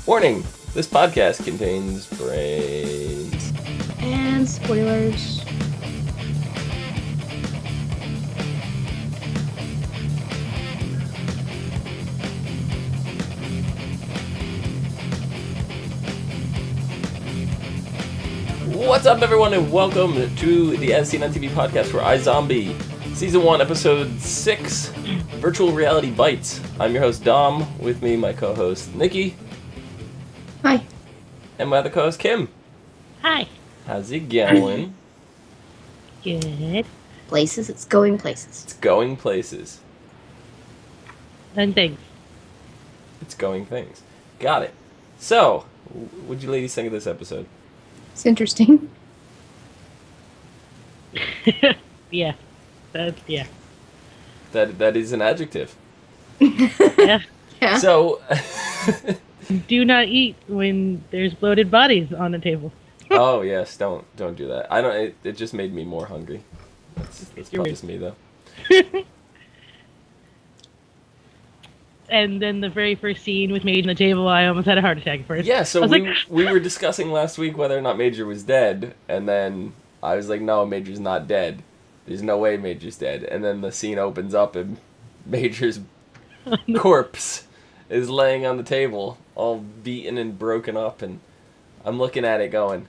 Warning, this podcast contains brains. And spoilers. What's up, everyone, and welcome to the As Seen on TV podcast for iZombie, Season 1, Episode 6, Virtual Reality Bites. I'm your host, Dom. With me, my co-host, Nikki. Hi. And my other co-host, Kim. Hi. How's it going? Good. Places, it's going places. It's going places. And things. It's going things. Got it. So, what'd you ladies think of this episode? It's interesting. Yeah. Yeah. That is an adjective. Yeah. Yeah. So, Do not eat when there's bloated bodies on the table. oh yes, don't do that. I don't. It just made me more hungry. That's probably just me though. And then the very first scene with Mage on the table, I almost had a heart attack first. Yeah, so I was we were discussing last week whether or not Major was dead, and then I was like, no, Major's not dead. There's no way Major's dead. And then the scene opens up and Major's corpse is laying on the table, all beaten and broken up, and I'm looking at it going,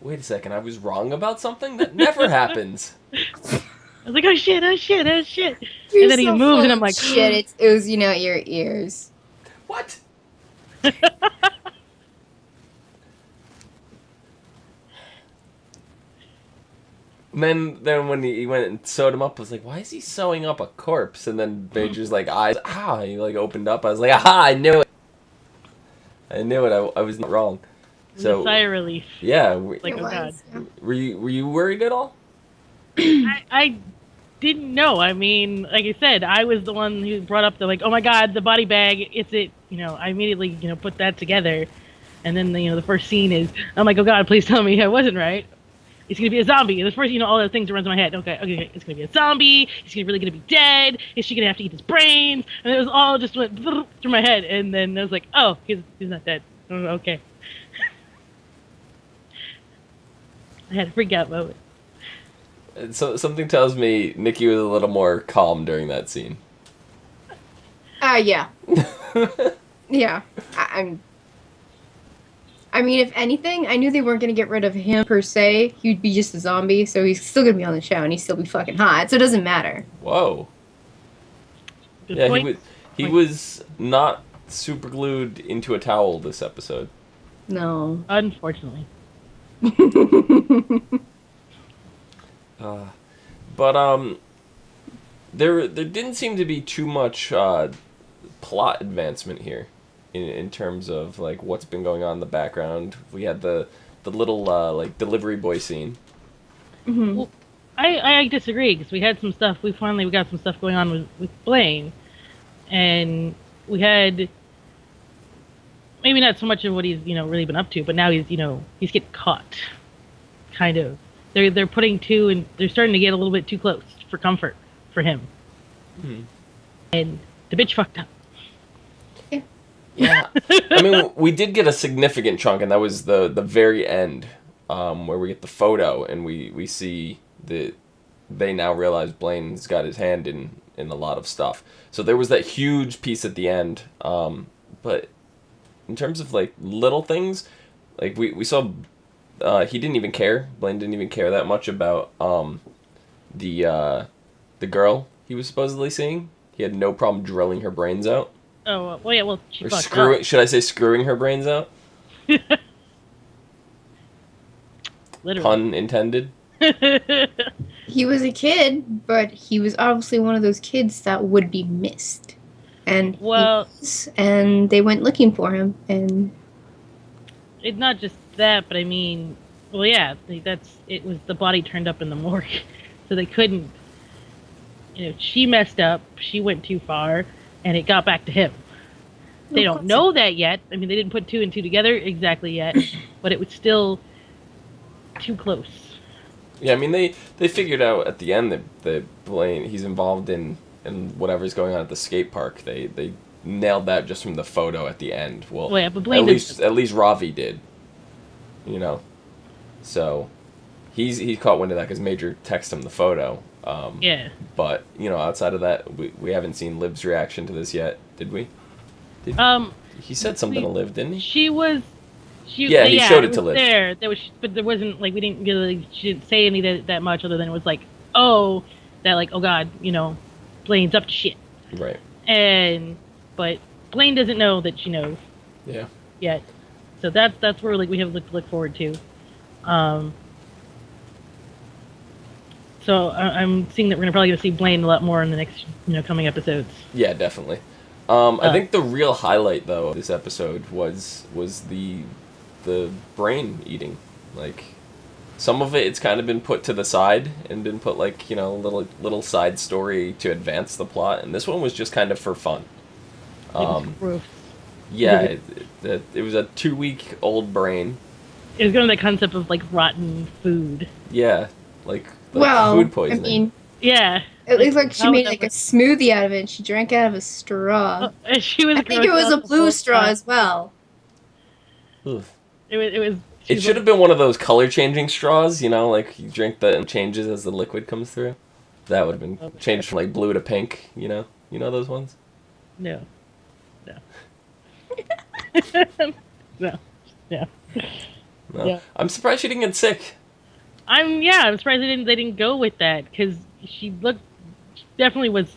wait a second, I was wrong about something? That never happens. I was like, oh shit. You're And then he so moves, full and I'm of like, shit, it was, your ears. What? Then when he went and sewed him up, I was like, why is he sewing up a corpse? And then Major's like, eyes, he like opened up. I was like, I knew it. I knew it. I was not wrong. So, sigh of relief. yeah. Like, It oh was, god. yeah. Were you worried at all? I didn't know. I mean, like I said, I was the one who brought up the, like, oh my god, the body bag, it's it. I immediately, put that together. And then, the first scene is, I'm like, oh god, please tell me I wasn't right. It's gonna be a zombie. And the first, all the things that runs in my head. Okay, it's gonna be a zombie. Is he really gonna be dead? Is she gonna have to eat his brains? And it was all just went through my head. And then I was like, oh, he's not dead. Oh, okay. I had a freak out moment. So something tells me Nikki was a little more calm during that scene. Yeah. Yeah. I mean, if anything, I knew they weren't going to get rid of him per se. He'd be just a zombie, so he's still going to be on the show, and he'd still be fucking hot, so it doesn't matter. Whoa. Good Yeah, point. he was not super glued into a towel this episode. No. Unfortunately. But there didn't seem to be too much plot advancement here, in terms of like what's been going on in the background. We had the little like delivery boy scene. Mm-hmm. Well, I disagree, because we got some stuff going on with Blaine, and we had maybe not so much of what he's really been up to, but now he's getting caught, kind of. They're putting two, and they're starting to get a little bit too close for comfort for him. Hmm. And the bitch fucked up. Yeah, I mean, we did get a significant chunk, and that was the very end, where we get the photo, and we see that they now realize Blaine's got his hand in a lot of stuff. So there was that huge piece at the end, but in terms of like little things, like we saw, he didn't even care. Blaine didn't even care that much about the girl he was supposedly seeing. He had no problem drilling her brains out. Oh, well, yeah, she Or fucked screwing, up. should I say screwing her brains out? Literally. Pun intended. He was a kid, but he was obviously one of those kids that would be missed. And and they went looking for him, and It's not just that, but I mean, well, yeah, it was the body turned up in the morgue, so they couldn't. She messed up. She went too far, and it got back to him. They don't know that yet. I mean, they didn't put two and two together exactly yet, but it was still too close. Yeah, I mean, they figured out at the end that Blaine, he's involved in whatever's going on at the skate park. They nailed that just from the photo at the end. Well, yeah, but Blaine at least Ravi did. You know, so he caught wind of that because Major texted him the photo. Yeah. But you know, outside of that, we haven't seen Liv's reaction to this yet, did we? He said something to Liv, didn't he? He showed it to Liv. But there wasn't like we didn't really. She didn't say any that much other than it was like, oh God, you know, Blaine's up to shit. Right. But Blaine doesn't know that she knows. Yeah. Yet. So that's where like we have to look forward to. So I'm seeing that we're probably gonna see Blaine a lot more in the next coming episodes. Yeah, definitely. I think the real highlight though of this episode was the brain eating. Like some of it's kind of been put to the side and been put like little side story to advance the plot, and this one was just kind of for fun. It was gross. Yeah, it was a 2-week-old brain. It was going to the concept of like rotten food. Yeah, like food poisoning. I mean, yeah. It looked like she made like a smoothie out of it. And she drank out of a straw. I think it was a blue straw as well. Oof. It was. It should have been one of those color changing straws, like you drink that and it changes as the liquid comes through. That would have been changed from like blue to pink. You know those ones. No. No. No. Yeah. I'm surprised she didn't get sick. I'm surprised they didn't go with that because she definitely was,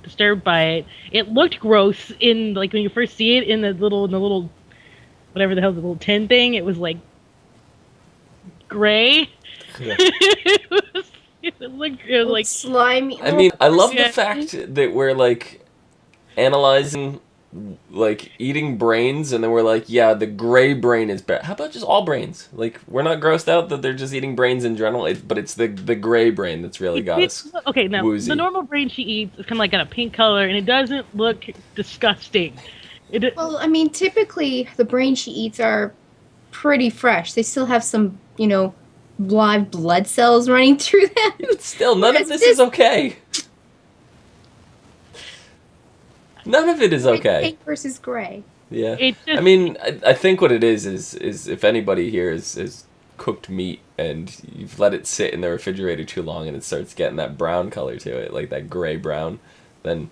disturbed by it. It looked gross in like when you first see it in the little whatever the hell the little tin thing. It was like gray. Yeah. it looked like slimy. I mean, I love the fact that we're like analyzing like eating brains, and then we're like, yeah, the gray brain is bad. How about just all brains? Like, we're not grossed out that they're just eating brains in general, but it's the gray brain that's really got us okay, now, woozy. The normal brain she eats is kind of like got a pink color, and it doesn't look disgusting. Well, I mean, typically, the brains she eats are pretty fresh. They still have some, live blood cells running through them. But still, none of this is okay. None of it is okay. Pink versus gray. Yeah. I mean, I think what it is if anybody here is cooked meat and you've let it sit in the refrigerator too long and it starts getting that brown color to it, like that gray brown, then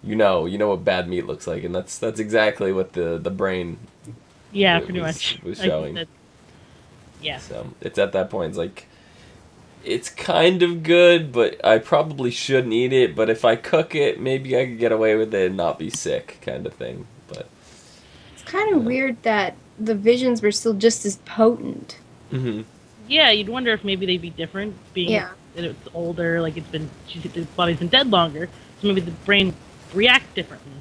you know what bad meat looks like, and that's exactly what the brain pretty much was showing. Yeah. So it's at that point, it's like, it's kind of good, but I probably shouldn't eat it. But if I cook it, maybe I could get away with it and not be sick, kind of thing. But it's kind of weird that the visions were still just as potent. Mm-hmm. Yeah, you'd wonder if maybe they'd be different, being that it's older, like the body's been dead longer, so maybe the brain reacts differently.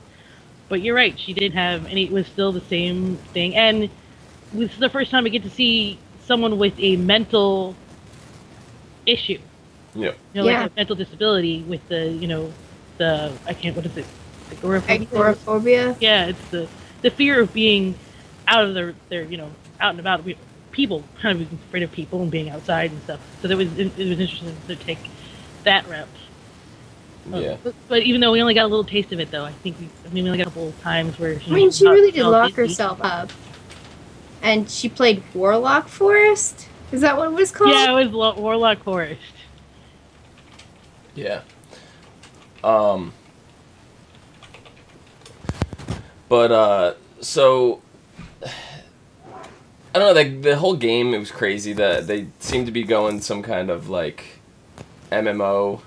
But you're right, she did have, and it was still the same thing. And this is the first time we get to see someone with a mental issue. Yeah. Like a mental disability with what is it? Agoraphobia? Yeah, it's the fear of being out of their out and about. People kind of afraid of people and being outside and stuff. So it was interesting to take that route. Yeah. But even though we only got a little taste of it, though, I think we only got a couple of times where she really did lock herself up. And she played Warlock Forest? Is that what it was called? Yeah, it was Warlock Forest. Yeah. But so I don't know, the whole game, it was crazy that they seemed to be going some kind of like MMO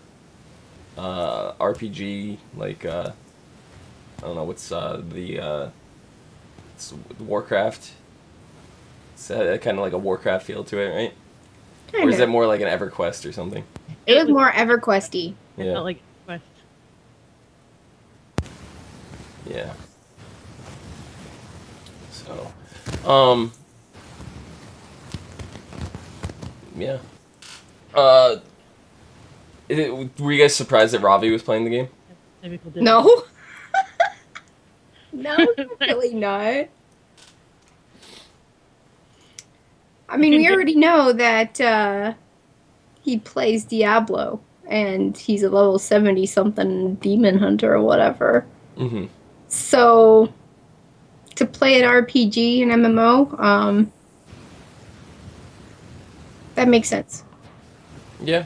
RPG, like I don't know what's it's Warcraft. It's kind of like a Warcraft feel to it, right? Kinda. Or is it more like an EverQuest or something? It was more EverQuest-y. It felt like Quest. Yeah. So, yeah. Were you guys surprised that Ravi was playing the game? Maybe people did. No. No, really not. I mean, we already know that he plays Diablo, and he's a level 70-something demon hunter or whatever. Mm-hmm. So, to play an RPG, an MMO, that makes sense. Yeah.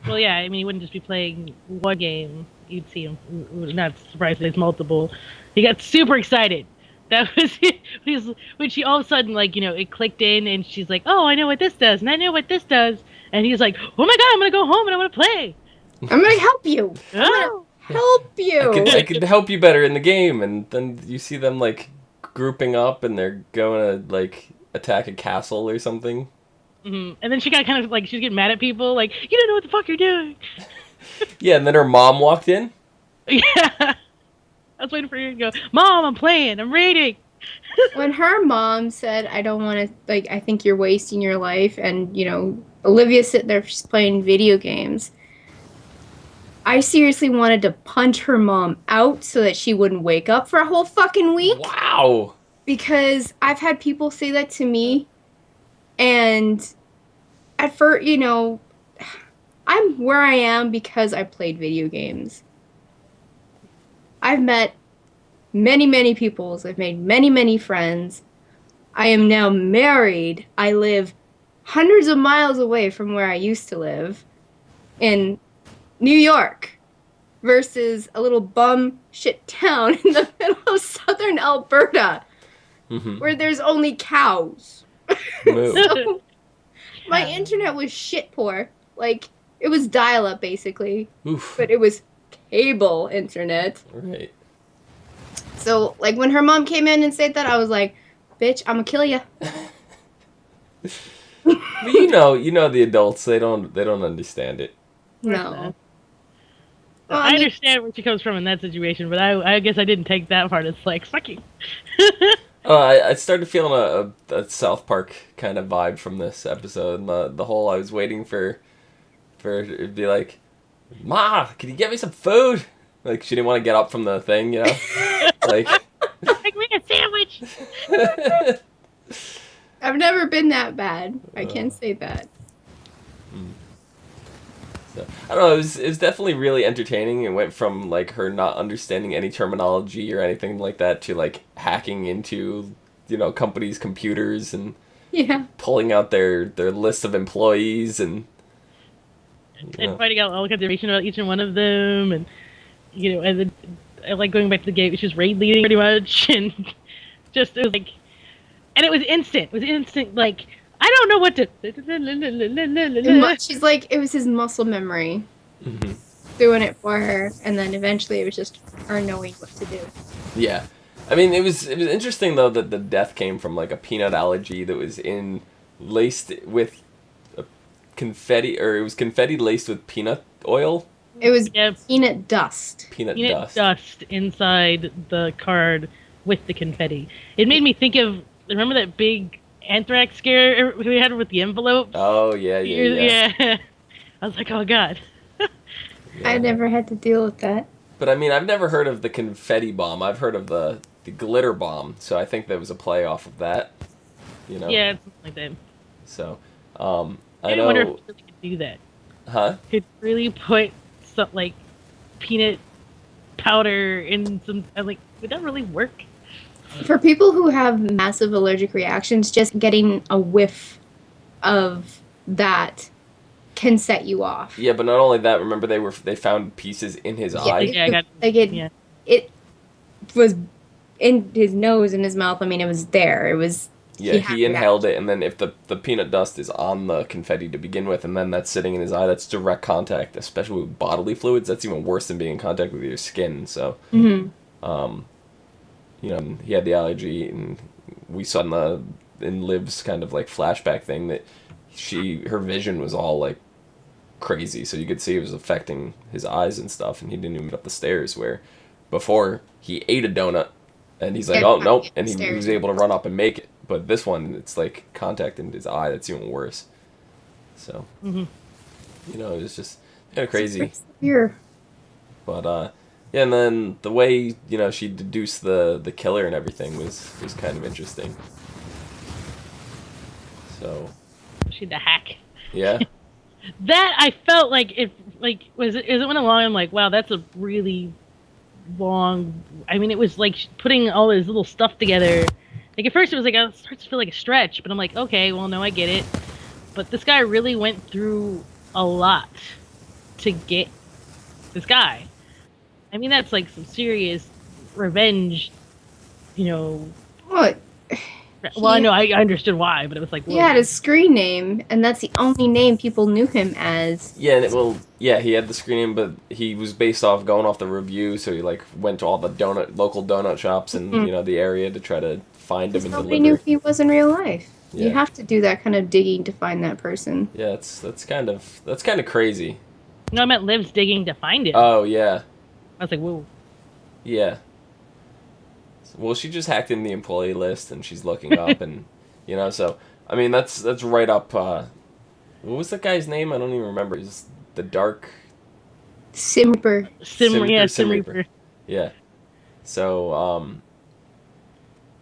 Well, yeah, I mean, he wouldn't just be playing one game. You'd see him. Not surprised there's multiple. He got super excited. That was when she all of a sudden, like, it clicked in, and she's like, "Oh, I know what this does, and I know what this does," and he's like, "Oh my god, I'm gonna go home and I want to play. I'm gonna help you. I'm gonna help you. I could help you better in the game," and then you see them like grouping up, and they're going to like attack a castle or something. Mm-hmm. And then she got kind of like, she's getting mad at people, like, "You don't know what the fuck you're doing." Yeah, and then her mom walked in. Yeah. I was waiting for you to go, "Mom, I'm playing, I'm reading." When her mom said, "I don't want to, like, I think you're wasting your life," and, Olivia's sitting there just playing video games, I seriously wanted to punch her mom out so that she wouldn't wake up for a whole fucking week. Wow. Because I've had people say that to me, and at first, I'm where I am because I played video games. I've met many, many people. I've made many, many friends. I am now married. I live hundreds of miles away from where I used to live in New York versus a little bum shit town in the middle of southern Alberta where there's only cows. So, my internet was shit poor. Like, it was dial-up, basically. Oof. But it was cable internet. Right. So, like, when her mom came in and said that, I was like, "Bitch, I'm gonna kill ya." But you know the adults, they don't understand it. No. Well, I understand where she comes from in that situation, but I guess I didn't take that part. It's like, fuck you. I started feeling a South Park kind of vibe from this episode. The whole, I was waiting for it to be like, "Ma, can you get me some food?" Like, she didn't want to get up from the thing, like, Make me a sandwich. I've never been that bad. I can't say that. So, I don't know, it was definitely really entertaining. It went from, like, her not understanding any terminology or anything like that to, like, hacking into, companies' computers and pulling out their list of employees and finding out all kinds of information about each and one of them, and and then I like going back to the game. It's just raid leading pretty much, and just, it was like, and it was instant. It was instant. Like, I don't know what to. She's like, it was his muscle memory doing it for her, and then eventually it was just her knowing what to do. Yeah. I mean, it was interesting, though, that the death came from, like, a peanut allergy that was laced with confetti, or it was confetti laced with peanut oil. It was peanut dust. Peanut dust inside the card with the confetti. It made me think of, remember that big anthrax scare we had with the envelopes? Oh, yeah. I was like, oh god. I never had to deal with that. But I mean, I've never heard of the confetti bomb. I've heard of the glitter bomb, so I think that was a play off of that. Yeah, something like that. So, I wonder if it really could do that. Huh? Could really put some, like, peanut powder in some, like, would that really work? For people who have massive allergic reactions, just getting a whiff of that can set you off. Yeah, but not only that, remember they found pieces in his eye? Yeah, it was in his nose and his mouth. I mean, it was there. It was... Yeah, he inhaled it, and then if the peanut dust is on the confetti to begin with, and then that's sitting in his eye, that's direct contact, especially with bodily fluids. That's even worse than being in contact with your skin. So, he had the allergy, and we saw in Liv's kind of like flashback thing that her vision was all like crazy, so you could see it was affecting his eyes and stuff, and he didn't even get up the stairs, where before he ate a donut, and he's like, "Oh, nope," and he was able to run up and make it. But this one, it's like contact into his eye. That's even worse. So, it was just kind of crazy. Here. But, and then the way, she deduced the killer and everything was kind of interesting. So. She the hack. Yeah. That I felt like if like was it as it went along, I'm like, wow, that's a really long. I mean, it was like putting all this little stuff together. Like at first, it was like it starts to feel like a stretch, but I'm like, okay, well, no, I get it. But this guy really went through a lot to get this guy. I mean, that's like some serious revenge, you know. What? Well, I know I understood why, but it was like, He had a screen name, and that's the only name people knew him as. Yeah, he had the screen name, but he was based off going off the review, so he like went to all the local donut shops in the area to try to find him and Nobody deliver. knew he was in real life. Yeah. You have to do that kind of digging to find that person. Yeah, that's kind of crazy. No, I meant Liv's digging to find him. Oh yeah. I was like, whoa. Yeah. Well, she just hacked in the employee list and she's looking up and, so, I mean, that's right up, what was that guy's name? I don't even remember. He's the Dark... Sim Reaper. Sim Reaper. Yeah. So,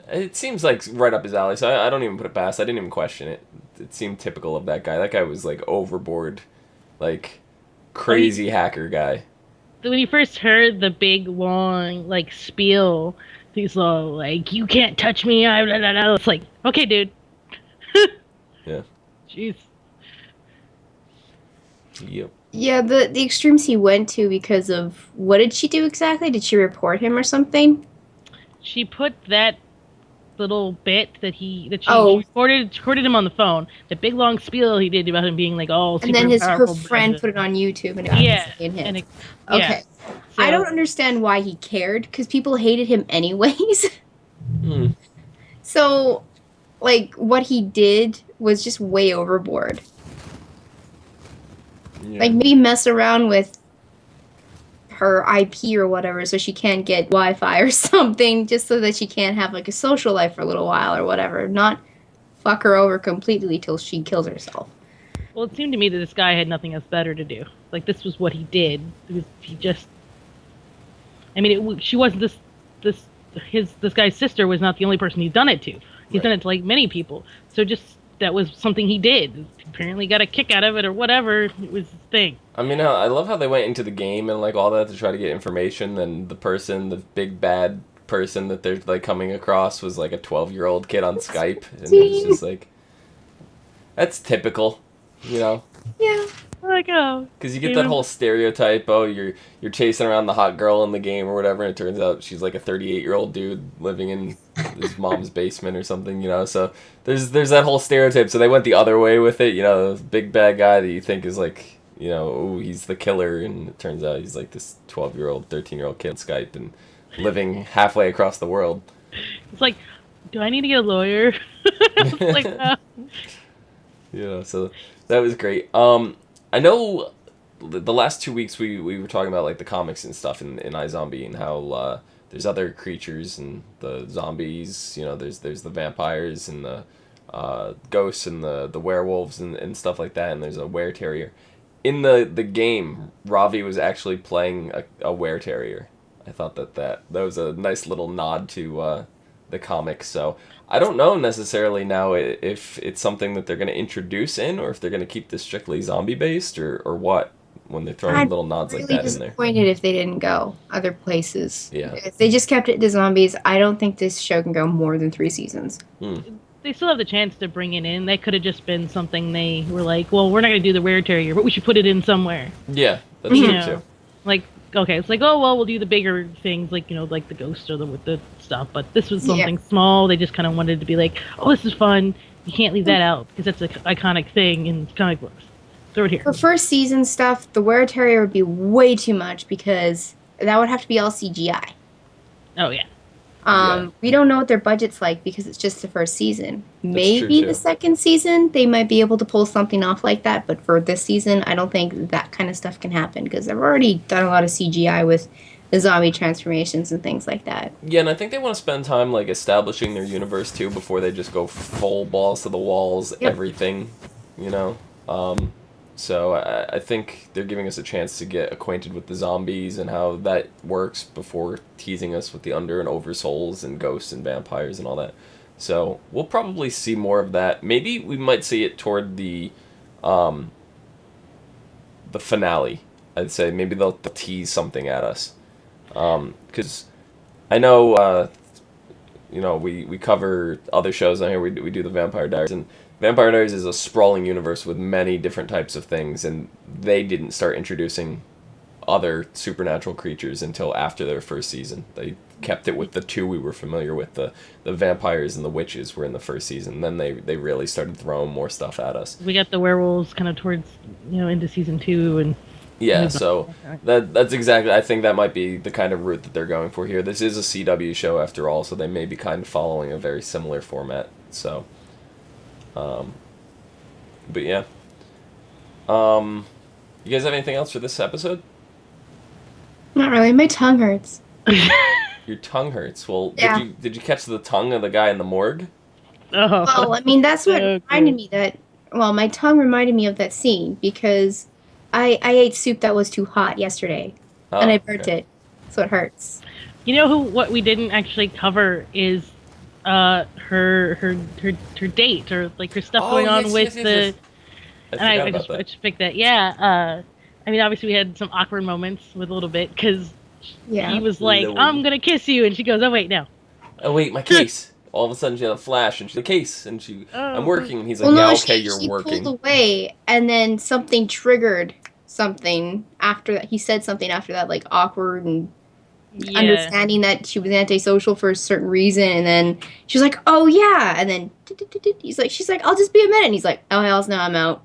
it seems like right up his alley, so I don't even put it past. I didn't even question it. It seemed typical of that guy. That guy was, like, overboard, like, crazy hacker guy. When you first heard the big, long, like, spiel... He's all like, you can't touch me. It's like, okay, dude. Yeah. Jeez. Yep. Yeah, the extremes he went to because of... What did she do exactly? Did she report him or something? She put that little bit that she recorded him on the phone. The big, long spiel he did about him being like, oh, super and then her president. friend put it on YouTube and it got in him. Okay. So, I don't understand why he cared, because people hated him anyways. So, like, what he did was just way overboard. Yeah. Like, maybe mess around with her IP or whatever so she can't get Wi-Fi or something, just so that she can't have, like, a social life for a little while or whatever. Not fuck her over completely till she kills herself. Well, it seemed to me that this guy had nothing else better to do. Like, this was what he did. He just... I mean, she wasn't this guy's sister was not the only person he's done it to. He's done it to, like, many people. So just, that was something he did. Apparently got a kick out of it or whatever. It was his thing. I mean, I love how they went into the game and, like, all that to try to get information, and the big bad person that they're, like, coming across was, like, a 12-year-old kid on Skype. And it's just, like, that's typical, Yeah. Like, oh. Because you get that whole stereotype, you're chasing around the hot girl in the game or whatever, and it turns out she's like a 38-year-old dude living in his mom's basement or something, So there's that whole stereotype. So they went the other way with it, the big bad guy that you think is like, ooh, he's the killer, and it turns out he's like this 12-year-old, 13-year-old kid on Skype and living halfway across the world. It's like, do I need to get a lawyer? It's like, so that was great. I know the last 2 weeks we were talking about, like, the comics and stuff in iZombie and how there's other creatures and the zombies, there's the vampires and the ghosts and the werewolves and stuff like that, and there's a were-terrier. In the game, Ravi was actually playing a were-terrier. I thought that was a nice little nod to the comics, so I don't know necessarily now if it's something that they're going to introduce in, or if they're going to keep this strictly zombie-based, or what, when they're throwing little nods like that in there. I'd be disappointed if they didn't go other places. Yeah. If they just kept it to zombies, I don't think this show can go more than 3 seasons. They still have the chance to bring it in. That could have just been something they were like, well, we're not going to do the were-terrier, but we should put it in somewhere. Yeah, that's true, too. Like, okay, it's like, oh, well, we'll do the bigger things, like, like the ghost or with the stuff, but this was something small. They just kind of wanted to be like, oh, this is fun. You can't leave that out, because that's an iconic thing in comic books. Throw it here. For first season stuff, the were-terrier would be way too much, because that would have to be all CGI. Oh, yeah. We don't know what their budget's like because it's just the first season. Maybe the second season they might be able to pull something off like that, but for this season, I don't think that kind of stuff can happen because they've already done a lot of CGI with the zombie transformations and things like that. Yeah, and I think they want to spend time, like, establishing their universe too before they just go full balls to the walls, everything, So I think they're giving us a chance to get acquainted with the zombies and how that works before teasing us with the under and over souls and ghosts and vampires and all that. So we'll probably see more of that. Maybe we might see it toward the the finale. I'd say maybe they'll tease something at us, because I know we cover other shows on here. We do the Vampire Diaries, and Vampire Diaries is a sprawling universe with many different types of things, and they didn't start introducing other supernatural creatures until after their first season. They kept it with the two we were familiar with. The vampires and the witches were in the first season. Then they really started throwing more stuff at us. We got the werewolves kind of towards, into season 2, and yeah, so that's exactly, I think that might be the kind of route that they're going for here. This is a CW show after all, so they may be kind of following a very similar format. So, but yeah. You guys have anything else for this episode? Not really. My tongue hurts. Your tongue hurts. Well, Yeah. did you catch the tongue of the guy in the morgue? Oh. Well, I mean, that's what Okay. reminded me that. Well, my tongue reminded me of that scene because I ate soup that was too hot yesterday, and I burnt it, so it hurts. You know what we didn't actually cover is her date, or like her stuff going on with the. I And I forgot about that. just picked that. Yeah. I mean, obviously we had some awkward moments with a little bit because Yeah. he was like, Little. "I'm gonna kiss you," and she goes, "Oh wait, no." Oh wait, my case. All of a sudden she had a flash, and she's the case, and I'm working, and he's like, Well, yeah, no, okay, she you're working. pulled away, and then something triggered something after that. He said something after that, like awkward and Yeah. understanding that she was antisocial for a certain reason, and then she was like, "Oh yeah," and then she's like, "I'll just be a minute," and he's like, "Oh hell no, I'm out.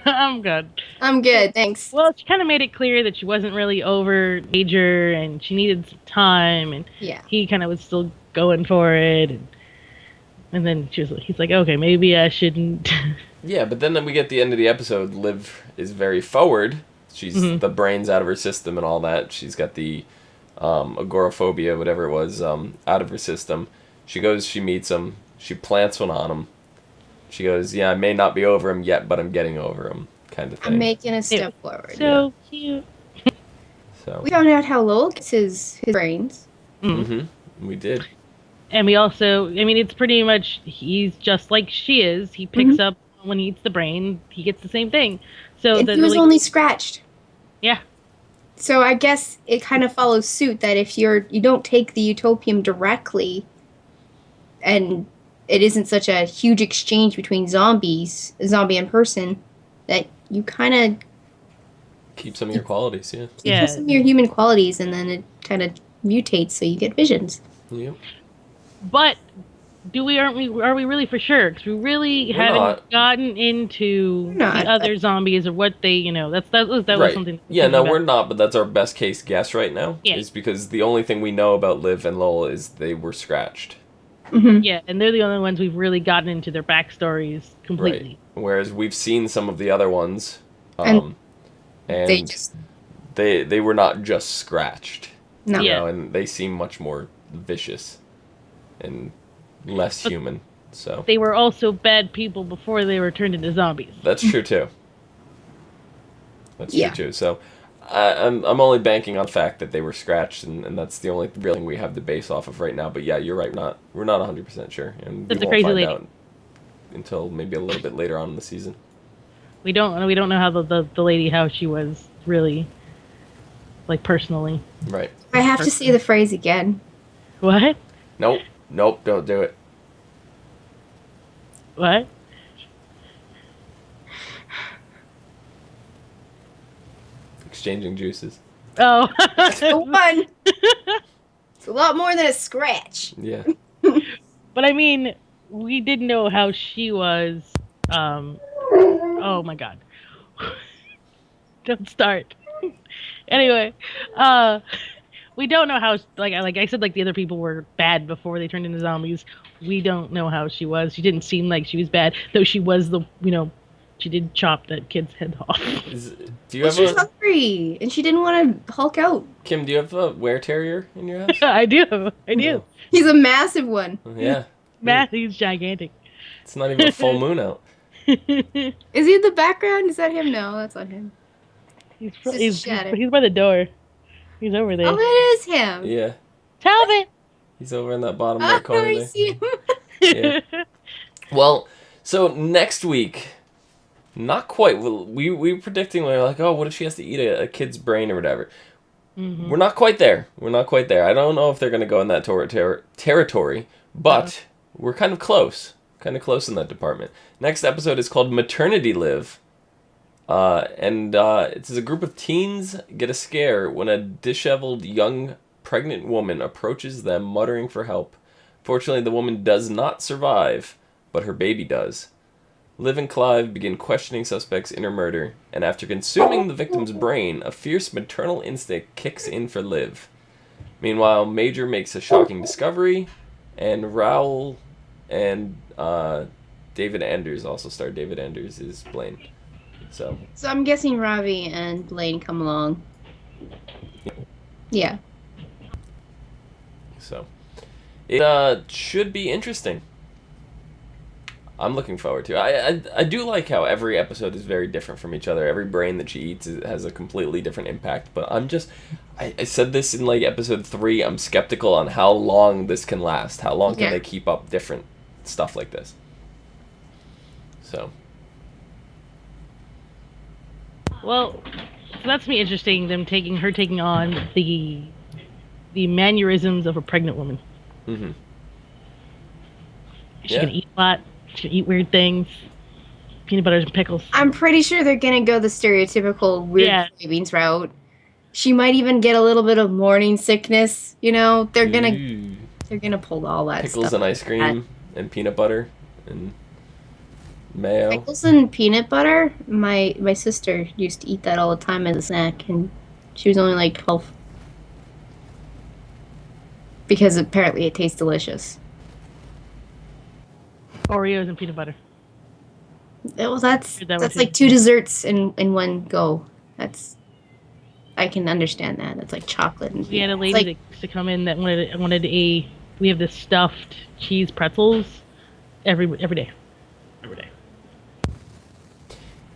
I'm good. I'm good, thanks." Well, she kind of made it clear that she wasn't really over Major, and she needed some time, and Yeah. he kind of was still going for it, and then he's like, "Okay, maybe I shouldn't." Yeah, but then we get the end of the episode. Liv is very forward. She's the brains out of her system and all that. She's got the agoraphobia, whatever it was, out of her system. She goes, she meets him, she plants one on him. She goes, yeah, I may not be over him yet, but I'm getting over him, kind of thing. I'm making a step forward. So cute. So We found out how Lowell gets his brains. we did. And we also, I mean, it's pretty much, he's just like she is. He picks up when he eats the brain, he gets the same thing. So And that he was really, only scratched. yeah. So I guess it kind of follows suit that if you don't take the utopium directly, and it isn't such a huge exchange between zombie and person, that you kind of Keep some of your qualities, yeah. Yeah. have some of your human qualities, and then it kind of mutates, so you get visions. Yep. But are we really for sure? Because we really haven't not. gotten into We're not, the other zombies or what they, that was Right. something. to Yeah, think no, about. we're not, but that's our best case guess right now. Yeah. Is because the only thing we know about Liv and Lowell is they were scratched. Yeah, and they're the only ones we've really gotten into their backstories completely. Right. Whereas we've seen some of the other ones, And and They just they were not just scratched. no. You Yeah. know, and they seem much more vicious and less human. So They were also bad people before they were turned into zombies. that's true too. That's Yeah. true too. So I'm only banking on the fact that they were scratched, and that's the only real thing we have to base off of right now. But yeah, you're right. We're not 100% sure, and That's we a won't crazy find lady. out until maybe a little bit later on in the season. We don't know how the lady, how she was really, like, personally. Right. I have to say the phrase again. What? Nope, don't do it. What? Exchanging juices. Oh. The one. It's a lot more than a scratch. Yeah. But I mean, we did know how she was. Oh my god. Don't start. Anyway, we don't know how. Like I said, like the other people were bad before they turned into zombies. We don't know how she was. She didn't seem like she was bad, though she was she did chop that kid's head off. Do you Well, have she was a hungry, and she didn't want to Hulk out. Kim? Do you have a were terrier in your house? I do. He's a massive one. Yeah. Matt, he's gigantic. It's not even a full moon out. Is he in the background? Is that him? No, that's not him. He's It's just a shadow. he's by the door. He's over there. Oh, it is him. Yeah. Talbot. He's over in that bottom right Oh, corner I there. see him. Yeah. Well, so next week Not quite. We were predicting, we were like, oh, what if she has to eat a kid's brain or whatever? Mm-hmm. We're not quite there. I don't know if they're going to go in that territory, but we're kind of close. Kind of close in that department. Next episode is called Maternity Live. It's a group of teens get a scare when a disheveled young pregnant woman approaches them muttering for help. Fortunately, the woman does not survive, but her baby does. Liv and Clive begin questioning suspects in her murder, and after consuming the victim's brain, a fierce maternal instinct kicks in for Liv. Meanwhile, Major makes a shocking discovery, and Raoul and David Anders, also star David Anders, is Blaine. So I'm guessing Ravi and Blaine come along. Yeah. So it should be interesting. I'm looking forward to it. I do like how every episode is very different from each other. Every brain that she eats has a completely different impact. But I said this in like episode 3. I'm skeptical on how long this can last. How long can they keep up different stuff like this? So. Well, so that's me interesting. Them taking on the mannerisms of a pregnant woman. Mm-hmm. She's gonna eat a lot. She's gonna eat weird things. Peanut butter and pickles. I'm pretty sure they're gonna go the stereotypical weird cravings route. She might even get a little bit of morning sickness. You know, they're gonna pull all that pickles stuff and ice cream and peanut butter and mayo. Pickles and peanut butter. My sister used to eat that all the time as a snack, and she was only like 12. Because apparently it tastes delicious. Oreos and peanut butter. Well, that's like 2 desserts in one go. I can understand that. That's like chocolate and. We had a lady that used to come in that wanted we have this stuffed cheese pretzels every day.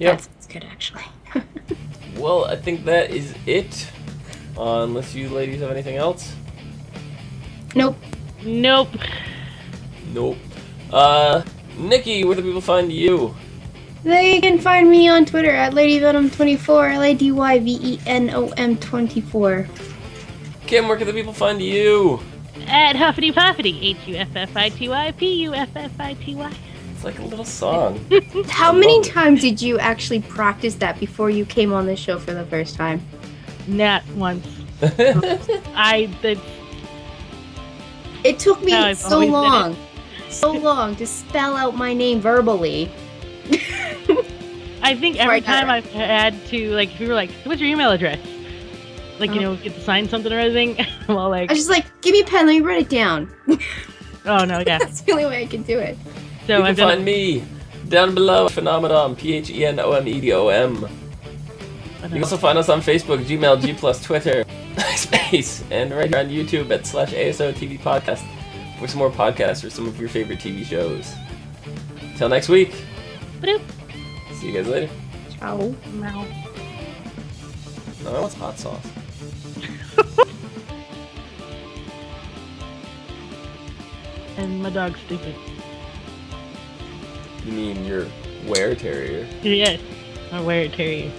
Yeah, that's good actually. Well, I think that is it. Unless you ladies have anything else. Nope. Nikki, where do people find you? They can find me on Twitter at LadyVenom24, LadyVenom24. Kim, where can the people find you? At Huffity Puffity, HUFFITY, It's like a little song. How many times did you actually practice that before you came on the show for the first time? Not once. It took me so long to spell out my name verbally. I think every time I've had to, like, if you were like, what's your email address? Like, you know, get to sign something or anything. I'm all like... I was just like, give me a pen, let me write it down. Oh, no, yeah. That's the only way I can do it. So you can find me down below, Phenomenon, PHENOMEDOM. You can also find us on Facebook, Gmail, G+, Twitter, Space, and right here on YouTube at /ASOTVpodcast for some more podcasts or some of your favorite TV shows. Till next week. Ba-doop. See you guys later. Ciao. Meow. No, I want hot sauce. And my dog's stupid. You mean your were terrier? Yes, my were terrier.